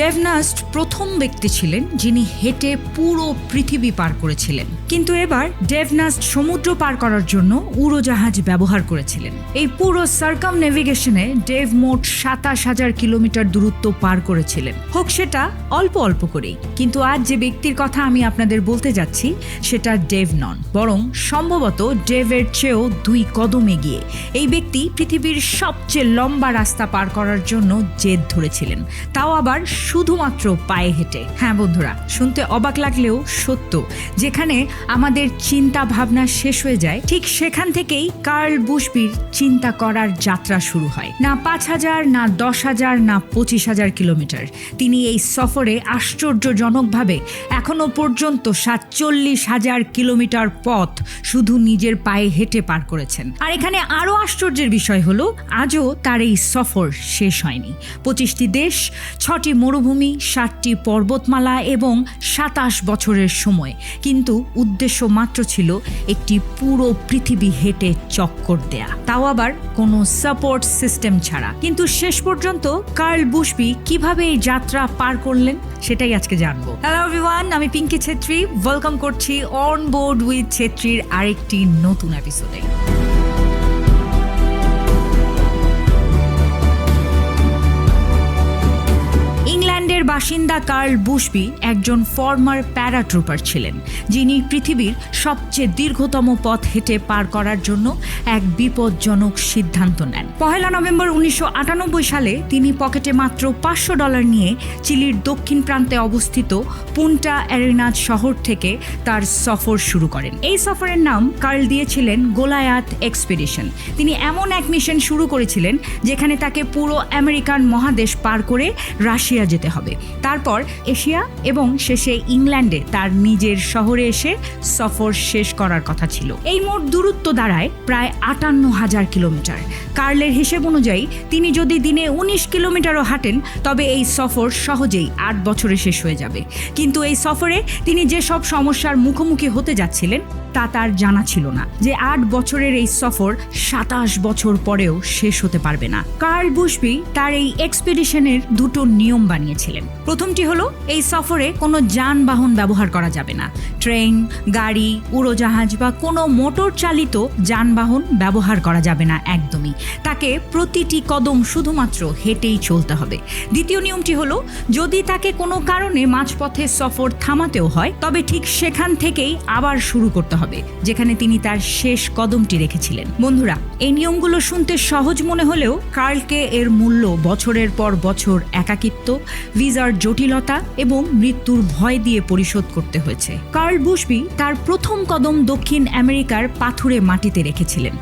Dave নাস্ট প্রথম ব্যক্তি ছিলেন যিনি হেঁটে পুরো পৃথিবী পার করেছিলেন, কিন্তু এবার ডেভ নাস্ট সমুদ্র পার করার জন্য উড়োজাহাজ ব্যবহার করেছিলেন। এই পুরো সার্কামনেভিগেশনে ডেভ মোট ২৭,০০০ কিলোমিটার দূরত্ব পার করেছিলেন, হোক সেটা অল্প অল্প করেই। কিন্তু আজ যে ব্যক্তির কথা আমি আপনাদের বলতে যাচ্ছি সেটা ডেভ নন, বরং সম্ভবত ডেভের চেয়েও ২ কদম এগিয়ে। এই ব্যক্তি পৃথিবীর সবচেয়ে লম্বা রাস্তা পার করার জন্য জেদ ধরেছিলেন, তাও আবার শুধুমাত্র পায়ে হেঁটে। হ্যাঁ বন্ধুরা, শুনতে অবাক লাগলেও সত্য। যেখানে আমাদের চিন্তা ভাবনা শেষ হয়ে যায়, ঠিক সেখান থেকেই কার্ল বুশবির চিন্তা করার যাত্রা শুরু হয়। না ৫,০০০, না ১০,০০০, না ২৫,০০০ কিলোমিটার। তিনি এই সফরে আশ্চর্যজনকভাবে এখনো পর্যন্ত ৪৭,০০০ কিলোমিটার পথ শুধু নিজের পায়ে হেঁটে পার করেছেন। আর এখানে আরও আশ্চর্যের বিষয় হলো, আজও তার এই সফর শেষ হয়নি। ২৫টি দেশ, ৬টি মরুভূমি, ৭টি পর্বতমালা এবং ২৭ বছরের সময়। কিন্তু উদ্দেশ্য মাত্র ছিল একটি পুরো পৃথিবী হেঁটে চক্কর দেয়া, তাও আবার কোনো সাপোর্ট সিস্টেম ছাড়া। কিন্তু শেষ পর্যন্ত কার্ল বুশবি কিভাবে এই যাত্রা পার করলেন সেটাই আজকে জানবো। হ্যালো এভরিওয়ান, আমি পিঙ্কি ছেত্রী। ওয়েলকাম করছি অন বোর্ড উইথ ছেত্রীর আরেকটি নতুন এপিসোডে। ইংল্যান্ডের বাসিন্দা কার্ল বুশবি একজন ফর্মার প্যারাট্রুপার ছিলেন, যিনি পৃথিবীর সবচেয়ে দীর্ঘতম পথ হেঁটে পার করার জন্য এক বিপজ্জনক সিদ্ধান্ত নেন। ১ নভেম্বর ১৯৯৮ সালে তিনি পকেটে মাত্র $৫০০ নিয়ে চিলির দক্ষিণ প্রান্তে অবস্থিত পুন্টা অ্যারেনাস শহর থেকে তার সফর শুরু করেন। এই সফরের নাম কার্ল দিয়েছিলেন গোলায়াত এক্সপিডিশন। তিনি এমন এক মিশন শুরু করেছিলেন যেখানে তাকে পুরো আমেরিকান মহাদেশ পার করে রাশিয়া যেতে হবে, তারপর এশিয়া এবং শেষে ইংল্যান্ডে তার নিজের শহরে এসে সফর শেষ করার কথা ছিল। এই মোট দূরত্ব দাঁড়ায় প্রায় ৫৮,০০০ কিলোমিটার। কার্লের হিসেব অনুযায়ী তিনি যদি দিনে ১৯ কিলোমিটারও হাঁটেন তবে এই সফর সহজেই ৮ বছরে শেষ হয়ে যাবে। কিন্তু এই সফরে তিনি যে সব সমস্যার মুখোমুখি হতে যাচ্ছিলেন তা তার জানা ছিল না যে ৮ বছরের এই সফর ২৭ বছর পরেও শেষ হতে পারবে না। কার্ল বুশবি তার এই এক্সপিডিশনের ২টো নিয়ম বানিয়েছিলেন। প্রথমটি হলো, এই সফরে কোনো যানবাহন ব্যবহার করা যাবে না। ট্রেন, গাড়ি, উড়োজাহাজ বা কোনো মোটর চালিত যানবাহন ব্যবহার করা যাবে না একদমই। তাকে প্রতিটি কদম শুধুমাত্র হেঁটেই চলতে হবে। দ্বিতীয় নিয়মটি হলো, যদি তাকে কোনো কারণে মাঝপথে সফর থামাতেও হয় তবে ঠিক সেখান থেকেই আবার শুরু করতে হবে যেখানে তিনি তার শেষ কদমটি রেখেছিলেন। বন্ধুরা, এই নিয়মগুলো শুনতে সহজ মনে হলেও কার্লকে এর মূল্য বছরের পর বছর একাকিত্ব, ভিসার জটিলতা এবং মৃত্যুর ভয় দিয়ে পরিশোধ করতে হয়েছে। কার্ল বুশবি তার প্রথম কদম দক্ষিণ আমেরিকার পাথুরে মাটিতে রেখেছিলেন।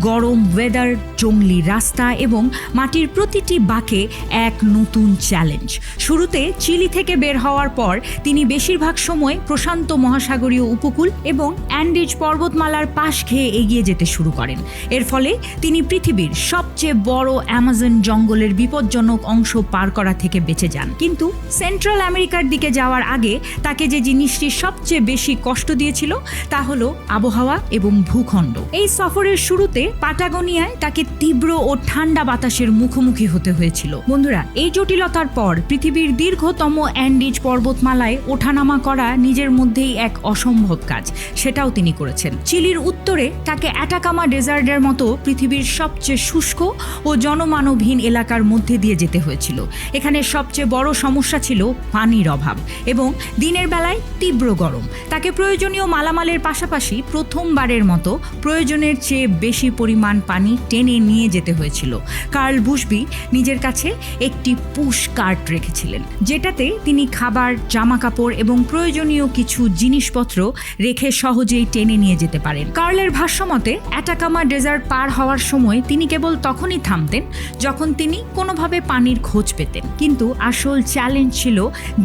গরম ওয়েদার, জঙ্গলি রাস্তা এবং মাটির প্রতিটি বাঁকে এক নতুন চ্যালেঞ্জ। শুরুতে চিলি থেকে বের হওয়ার পর তিনি বেশিরভাগ সময় প্রশান্ত মহাসাগরীয় উপকূল এবং অ্যান্ডিজ পর্বতমালার পাশ খেয়ে এগিয়ে যেতে শুরু করেন। এর ফলে তিনি পৃথিবীর সবচেয়ে বড় অ্যামাজন জঙ্গলের বিপজ্জনক অংশ পার করা থেকে বেঁচে যান। কিন্তু সেন্ট্রাল আমেরিকার দিকে যাওয়ার আগে তাকে যে জিনিসটি সবচেয়ে বেশি কষ্ট দিয়েছিল তা হলো আবহাওয়া এবং ভূখণ্ড। এই সফরের শুরুতে পাটাগোনিয়ায় তাকে তীব্র ও ঠান্ডা বাতাসের মুখোমুখি হতে হয়েছিল। বন্ধুরা, এই জটিলতার পর পৃথিবীর দীর্ঘতম অ্যান্ডিজ পর্বতমালায় ওঠানামা করা নিজের মধ্যেই এক অসম্ভব কাজ, সেটাও তিনি করেছেন। চিলির উত্তরে তাকে অ্যাটাকামা ডেজার্টের মতো পৃথিবীর সবচেয়ে শুষ্ক ও জনমানবহীন এলাকার মধ্যে দিয়ে যেতে হয়েছিল। এখানে সবচেয়ে বড় সমস্যা ছিল পানির অভাব এবং দিনের বেলায় তীব্র গরম। তাকে প্রয়োজনীয় মালামালের পাশাপাশি প্রথমবারের মতো প্রয়োজনের চেয়ে বেশি পরিমাণ পানি টেনে নিয়ে যেতে হয়েছিল। কার্ল বুশবি নিজের কাছে একটি পুশ কার্ট রেখেছিলেন, যেটাতে তিনি খাবার, জামাকাপড় এবং প্রয়োজনীয় কিছু জিনিসপত্র রেখে সহজেই টেনে নিয়ে যেতে পারেন। কার্লের ভাষ্যমতে অ্যাটাকামা ডেজার্ট পার হওয়ার সময় তিনি কেবল তখনই থামতেন যখন তিনি কোনোভাবে পানির খোঁজ পেতেন। কিন্তু আসল চ্যালেঞ্জ ছিল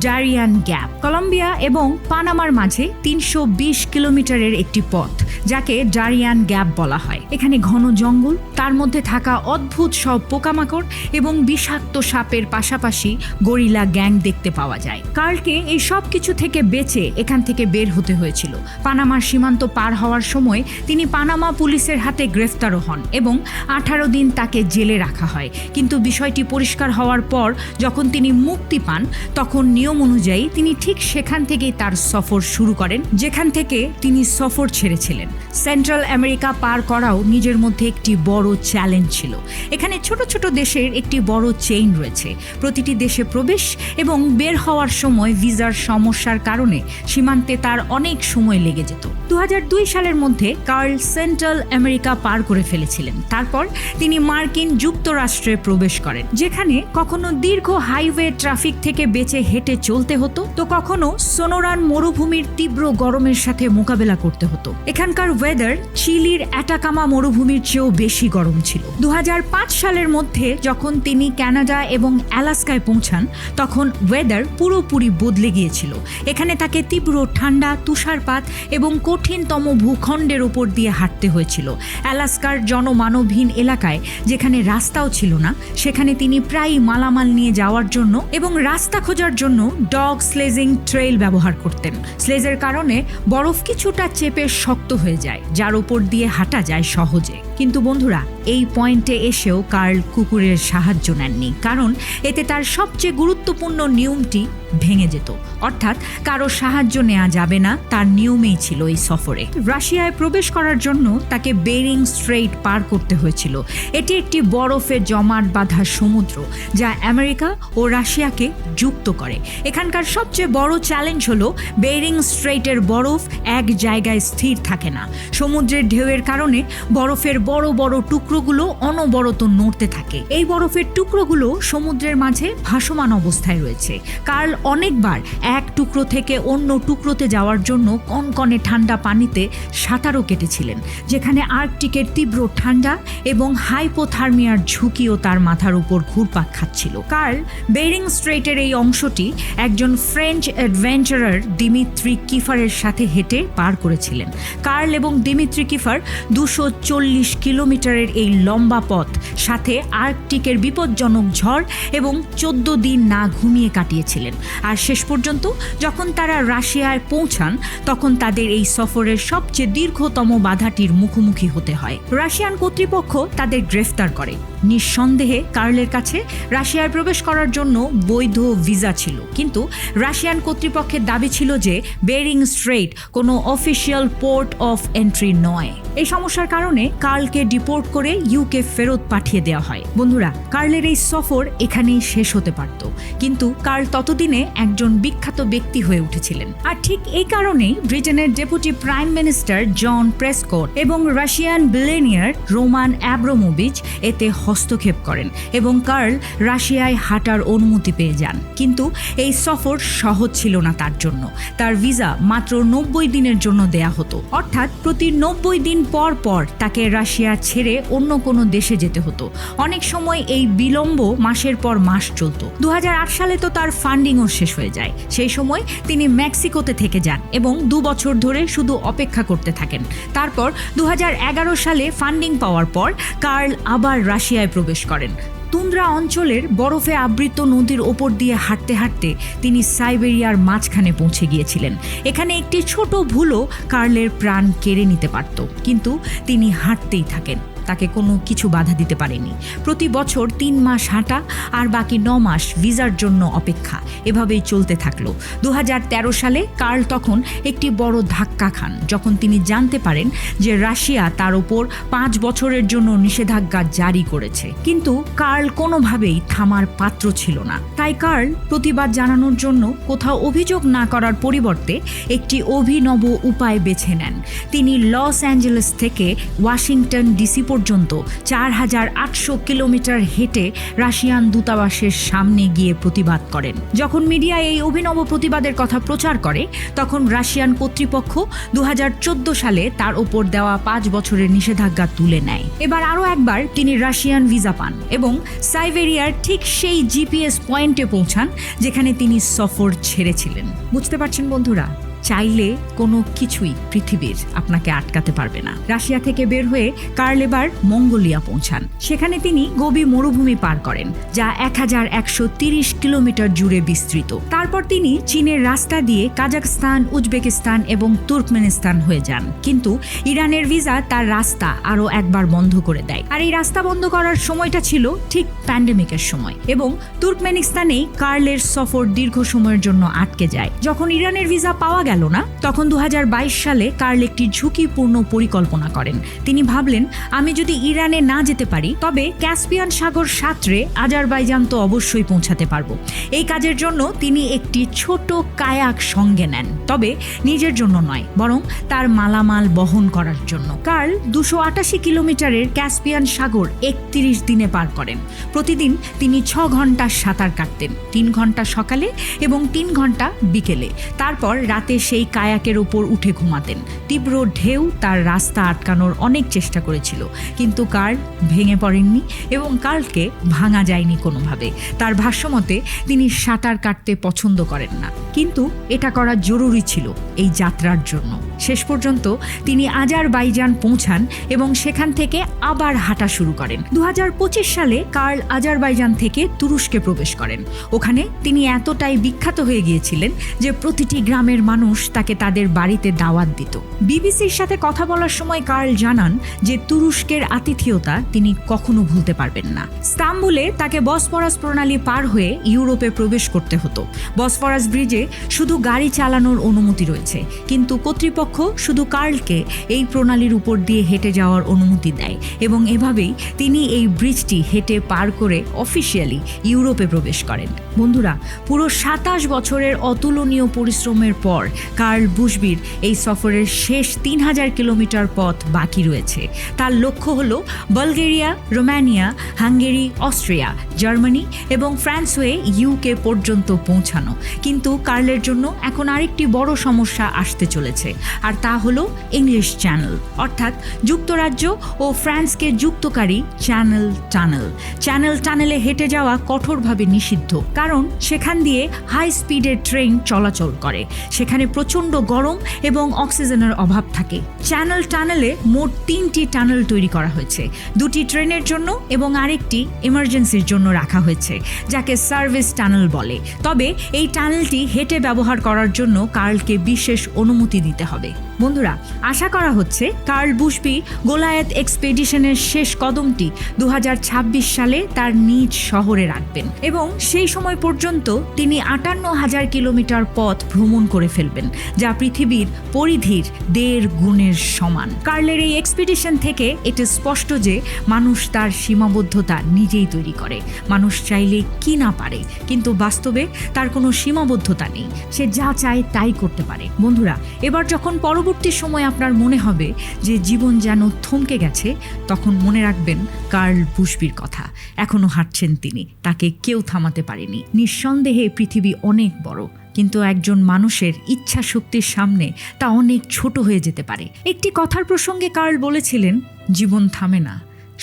ডারিয়ান গ্যাপ। কলম্বিয়া এবং পানামার মাঝে ৩২০ কিলোমিটারের একটি পথ, যাকে ডারিয়ান গ্যাপ বলা হয়। এখানে ঘন জঙ্গল, তার মধ্যে থাকা অদ্ভুত সব পোকামাকড় এবং বিষাক্ত সাপের পাশাপাশি গরিলা গ্যাং দেখতে পাওয়া যায়। কার্লকে এই সব কিছু থেকে বেঁচে এখান থেকে বের হতে হয়েছিল। পানামার সীমান্ত পার হওয়ার সময় তিনি পানামা পুলিশের হাতে গ্রেফতারও হন এবং 18 দিন তাকে জেলে রাখা হয়। কিন্তু বিষয়টি পরিষ্কার হওয়ার পর যখন তিনি মুক্তি পান, তখন নিয়ম অনুযায়ী তিনি ঠিক সেখান থেকেই তার সফর শুরু করেন যেখান থেকে তিনি সফর ছেড়েছিলেন। সেন্ট্রাল আমেরিকা পার করাও নিজের মধ্যে একটি বড় চ্যালেঞ্জ ছিল। এখানে ছোট ছোট দেশের একটি বড় চেইন রয়েছে। প্রতিটি দেশে প্রবেশ এবং বের হওয়ার সময় ভিসার সমস্যার কারণে সীমান্তে তার অনেক সময় লেগে যেত। 2002 সালের মধ্যে কার্ল সেন্ট্রাল আমেরিকা পার করে ফেলেছিলেন। তারপর তিনি মার্কিন যুক্তরাষ্ট্রে প্রবেশ করেন, যেখানে কখনো দীর্ঘ হাইওয়ে ট্রাফিক থেকে বেঁচে হেঁটে চলতে হতো, তো কখনো সোনোরান মরুভূমির তীব্র গরমের সাথে মোকাবেলা করতে হতো। এখানকার ওয়েদার চিলির অ্যাটাকামা মরুভূমির চেয়েও বেশি গরম ছিল। 2005 সালের মধ্যে যখন তিনি কানাডা এবং অ্যালাস্কায় পৌঁছান, তখন ওয়েদার পুরোপুরি বদলে গিয়েছিল। এখানে তাকে তীব্র ঠান্ডা, তুষারপাত এবং কঠিনতম ভূখণ্ডের উপর দিয়ে হাঁটতে হয়েছিল। অ্যালাস্কার জনমানবহীন এলাকায়, যেখানে রাস্তাও ছিল না, সেখানে তিনি প্রায়ই মালামাল নিয়ে যাওয়ার জন্য এবং রাস্তা খোঁজার জন্য ডগ স্লেজিং ট্রেইল ব্যবহার করতেন। স্লেজের কারণে বরফ কিছুটা চেপে শক্ত হয়ে যায়, যার উপর দিয়ে হাঁটা যায় সহজে। কিন্তু বন্ধুরা, এই পয়েন্টে এসেও কার্ল কুকুরের সাহায্য নেননি, কারণ এতে তার সবচেয়ে গুরুত্বপূর্ণ নিয়মটি ভেঙে যেত। অর্থাৎ কারো সাহায্য নেওয়া যাবে না, তার নিয়মেই ছিল এই সফরে। রাশিয়ায় প্রবেশ করার জন্য তাকে বেরিং স্ট্রেইট পার করতে হয়েছিল। এটি একটি বরফে জমাট বাঁধা সমুদ্র যা আমেরিকা ও রাশিয়াকে যুক্ত করে। এখানকার সবচেয়ে বড় চ্যালেঞ্জ হলো বেরিং স্ট্রেইটের বরফ এক জায়গায় স্থির থাকে না। সমুদ্রের ঢেউয়ের কারণে বরফের বড় বড় টুকরোগুলো অনবরত নড়তে থাকে। এই বরফের টুকরোগুলো সমুদ্রের মাঝে ভাসমান অবস্থায় রয়েছে। কার্ল অনেকবার এক টুকরো থেকে অন্য টুকরোতে যাওয়ার জন্য কনকনে ঠান্ডা পানিতে সাঁতারও কেটেছিলেন, যেখানে আর্কটিকের তীব্র ঠান্ডা এবং হাইপোথার্মিয়ার ঝুঁকিও তার মাথার উপর ঘুরপাক খাচ্ছিল। কার্ল বেরিং স্ট্রেইটের এই অংশটি একজন ফ্রেঞ্চ অ্যাডভেঞ্চারার দিমিত্রি কিফারের সাথে হেঁটে পার করেছিলেন। কার্ল এবং দিমিত্রি কিফার 240 কিলোমিটারের এই লম্বা পথ সাথে আর্কটিকের বিপজ্জনক ঝড় এবং 14 দিন না ঘুমিয়ে কাটিয়েছিলেন। আর শেষ পর্যন্ত যখন তারা রাশিয়ায় পৌঁছান, তখন তাদের এই সফরের সবচেয়ে দীর্ঘতম বাধাটির মুখোমুখি হতে হয়। রাশিয়ান কর্তৃপক্ষ তাদের গ্রেফতার করে। নিঃসন্দেহে কার্লের কাছে রাশিয়ায় প্রবেশ করার জন্য বৈধ ভিসা ছিল, কিন্তু রাশিয়ান কর্তৃপক্ষের দাবি ছিল যে বেরিং স্ট্রেইট কোনো অফিসিয়াল পোর্ট অফ এন্ট্রি নয়। এই সমস্যার কারণে কার্লকে ডিপোর্ট করে ইউকে ফেরত পাঠিয়ে দেওয়া হয়। বন্ধুরা, কার্লের এই সফর এখানেই শেষ হতে পারত, কিন্তু কার্ল ততদিনে একজন বিখ্যাত ব্যক্তি হয়ে উঠেছিলেন। আর ঠিক এই কারণেই ব্রিটেনের ডেপুটি প্রাইম মিনিস্টার জন প্রেসকট এবং রাশিয়ান বিলিয়নিয়ার রোমান অ্যাব্রামোভিচ এতে হস্তক্ষেপ করেন এবং কার্ল রাশিয়ায় হাঁটার অনুমতি পেয়ে যান। কিন্তু এই সফর সহজ ছিল না তার জন্য। তার ভিসা মাত্র 90 দিনের জন্য দেয়া হতো, অর্থাৎ প্রতি 90 দিন পর পর তাকে রাশিয়া ছেড়ে অন্য কোনো দেশে যেতে হতো। অনেক সময় এই বিলম্ব মাসের পর মাস চলত। 2008 সালে তো তার ফান্ডিংও শেষ হয়ে যায়। সেই সময় তিনি মেক্সিকোতে থেকে যান এবং 2 বছর ধরে শুধু অপেক্ষা করতে থাকেন। তারপর 2011 সালে ফান্ডিং পাওয়ার পর কার্ল আবার রাশিয়ায় প্রবেশ করেন। তুন্দ্রা অঞ্চলের বরফে আবৃত নদীর ওপর দিয়ে হাঁটতে হাঁটতে তিনি সাইবেরিয়ার মাঝখানে পৌঁছে গিয়েছিলেন। এখানে একটি ছোট ভুলও কার্লের প্রাণ কেড়ে নিতে পারত, কিন্তু তিনি হাঁটতেই থাকেন। তাকে কোনো কিছু বাধা দিতে পারেনি। প্রতি বছর 3 মাস হাঁটা আর বাকি 9 মাস ভিসার জন্য অপেক্ষা, এভাবেই চলতে থাকলো। 2013 সালে কার্ল তখন একটি বড় ধাক্কা খান, যখন তিনি জানতে পারেন যে রাশিয়া তার উপর 5 বছরের জন্য নিষেধাজ্ঞা জারি করেছে। কিন্তু কার্ল কোনোভাবেই থামার পাত্র ছিল না। তাই কার্ল প্রতিবাদ জানানোর জন্য কোথাও অভিযোগ না করার পরিবর্তে একটি অভিনব উপায় বেছে নেন। তিনি লস অ্যাঞ্জেলেস থেকে ওয়াশিংটন ডিসি পর্যন্ত 4800 কিলোমিটার হেঁটে রাশিয়ান দূতাবাসের সামনে গিয়ে প্রতিবাদ করেন। যখন মিডিয়া এই অভিনব প্রতিবাদের কথা প্রচার করে, তখন রাশিয়ান কর্তৃপক্ষ 2014 সালে তার উপর দেওয়া 5 বছরের নিষেধাজ্ঞা তুলে নেয়। এবার আরও একবার তিনি রাশিয়ান ভিসা পান এবং সাইবেরিয়ার ঠিক সেই জিপিএস পয়েন্টে পৌঁছান যেখানে তিনি সফর ছেড়েছিলেন। বুঝতে পারছেন বন্ধুরা, চাইলে কোনো কিছুই পৃথিবীর আপনাকে আটকাতে পারবে না। রাশিয়া থেকে বের হয়ে কার্ল এবার মঙ্গোলিয়া পৌঁছান। সেখানে তিনি গোবি মরুভূমি পার করেন, যা 1130 কিলোমিটার জুড়ে বিস্তৃত। তার তারপর তিনি চীনের রাস্তা দিয়ে কাজাখস্তান, উজবেকিস্তান এবং তুর্কমেনিস্তান হয়ে যান, কিন্তু ইরানের ভিসা তার রাস্তা আরও একবার বন্ধ করে দেয়। আর এই রাস্তা বন্ধ করার সময়টা ছিল ঠিক প্যান্ডেমিকের সময়, এবং তুর্কমেনিস্তানেই কার্লের সফর দীর্ঘ সময়ের জন্য আটকে যায়। যখন ইরানের ভিসা পাওয়া গেল না, তখন 2022 সালে কার্ল একটি ঝুঁকিপূর্ণ পরিকল্পনা করেন। তিনি ভাবলেন, আমি যদি ইরানে না যেতে পারি তবে ক্যাসপিয়ান সাগর সাঁতরে আজারবাইজান তো অবশ্যই পৌঁছাতে পারবো। এই কাজের জন্য তিনি একটি ছোট কায়াক সঙ্গে নেন, তবে নিজের জন্য নয়, বরং তার মালামাল বহন করার জন্য। কার্ল 288 কিলোমিটারের ক্যাসপিয়ান সাগর 31 দিনে পার করেন। প্রতিদিন তিনি 6 ঘন্টা সাঁতার কাটতেন, 3 ঘন্টা সকালে এবং 3 ঘন্টা বিকেলে। তারপর রাতে সেই কায়াকের ওপর উঠে ঘুমাতেন। তীব্র ঢেউ তার রাস্তা আটকানোর অনেক চেষ্টা করেছিল, কিন্তু কার্ল ভেঙে পড়েননি এবং কার্লকে ভাঙা যায়নি কোনোভাবে। তার ভাষ্যমতে তিনি সাঁতার কাটতে পছন্দ করেন না, কিন্তু এটা করা জরুরি ছিল এই যাত্রার জন্য। শেষ পর্যন্ত তিনি আজারবাইজান পৌঁছান এবং সেখান থেকে আবার হাঁটা শুরু করেন। 2025 সালে কার্ল আজারবাইজান থেকে তুরস্কে প্রবেশ করেন। ওখানে তিনি এতটাই বিখ্যাত হয়ে গিয়েছিলেন যে প্রতিটি গ্রামের মানুষ তাকে তাদের বাড়িতে দাওয়াত দিত। বিবিসির সাথে কথা বলার সময় কার্ল জানান যে তুরস্কের আতিথেয়তা তিনি কখনো ভুলতে পারবেন না। ইস্তাম্বুলে তাকে বসফরাস প্রণালী পার হয়ে ইউরোপে প্রবেশ করতে হতো। বসফরাস ব্রিজে শুধু গাড়ি চালানোর অনুমতি রয়েছে, কিন্তু কর্তৃপক্ষ শুধু কার্লকে এই প্রণালীর উপর দিয়ে হেঁটে যাওয়ার অনুমতি দেয়, এবং এভাবেই তিনি এই ব্রিজটি হেঁটে পার করে অফিসিয়ালি ইউরোপে প্রবেশ করেন। বন্ধুরা, পুরো 27 বছরের অতুলনীয় পরিশ্রমের পর কার্ল বুশবির এই সফরের শেষ 3000 কিলোমিটার পথ বাকি রয়েছে। তার লক্ষ্য হলো বালগেরিয়া, রোমানিয়া, হাঙ্গেরি, অস্ট্রিয়া, জার্মানি এবং ফ্রান্স হয়ে ইউকে পর্যন্ত পৌঁছানো। কিন্তু কার্লের জন্য এখন আরেকটি বড় সমস্যা আসতে চলেছে, আর তা হলো ইংলিশ চ্যানেল, অর্থাৎ যুক্তরাজ্য ও ফ্রান্সকে যুক্তকারী চ্যানেল টানেলে হেঁটে যাওয়া কঠোরভাবে নিষিদ্ধ, কারণ সেখান দিয়ে হাই স্পিডের ট্রেন চলাচল করে। সেখানে প্রচণ্ড গরম এবং অক্সিজেনের অভাব থাকে। চ্যানেল টানেলে মোট 3টি টানেল তৈরি করা হয়েছে, 2টি ট্রেনের জন্য এবং আরেকটি এমার্জেন্সির জন্য রাখা হয়েছে, যাকে সার্ভিস টানেল বলে। তবে এই টানেলটি হেঁটে ব্যবহার করার জন্য কার্লকে বিশেষ অনুমতি দিতে হবে। বন্ধুরা, আশা করা হচ্ছে কার্ল বুশবি গোলায়েত এক্সপেডিশনের শেষ কদমটি 2026 সালে তার নিজ শহরে রাখবেন, এবং সেই সময় পর্যন্ত তিনি 58,000 কিলোমিটার পথ ভ্রমণ করে ফেলবেন, যা পৃথিবীর পরিধির 1.5 গুণের সমান। কার্লের এই এক্সপেডিশন থেকে এটা স্পষ্ট যে মানুষ তার সীমাবদ্ধতা নিজেই তৈরি করে। মানুষ চাইলে কি না পারে, কিন্তু বাস্তবে তার কোনো সীমাবদ্ধতা নেই। সে যা চায় তাই করতে পারে। বন্ধুরা, এবার যখন পরবর্তী সময় আপনার মনে হবে যে জীবন যেন থমকে গেছে, তখন মনে রাখবেন কার্ল বুশবির কথা। এখনো হাঁটছেন তিনি, তাকে কেউ থামাতে পারেনি। নিঃসন্দেহে পৃথিবী অনেক বড়, কিন্তু একজন মানুষের ইচ্ছা শক্তির সামনে তা অনেক ছোট হয়ে যেতে পারে। একটি কথার প্রসঙ্গে কার্ল বলেছিলেন, জীবন থামে না,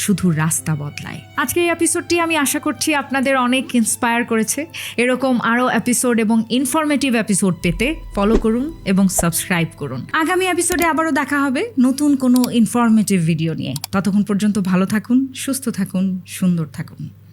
শুধু রাস্তা বদলায়। আজকের এই এপিসোডটি আমি আশা করছি আপনাদের অনেক ইন্সপায়ার করেছে। এরকম আরও এপিসোড এবং ইনফরমেটিভ এপিসোড পেতে ফলো করুন এবং সাবস্ক্রাইব করুন। আগামী এপিসোডে আবারও দেখা হবে নতুন কোনো ইনফরমেটিভ ভিডিও নিয়ে। ততক্ষণ পর্যন্ত ভালো থাকুন, সুস্থ থাকুন, সুন্দর থাকুন।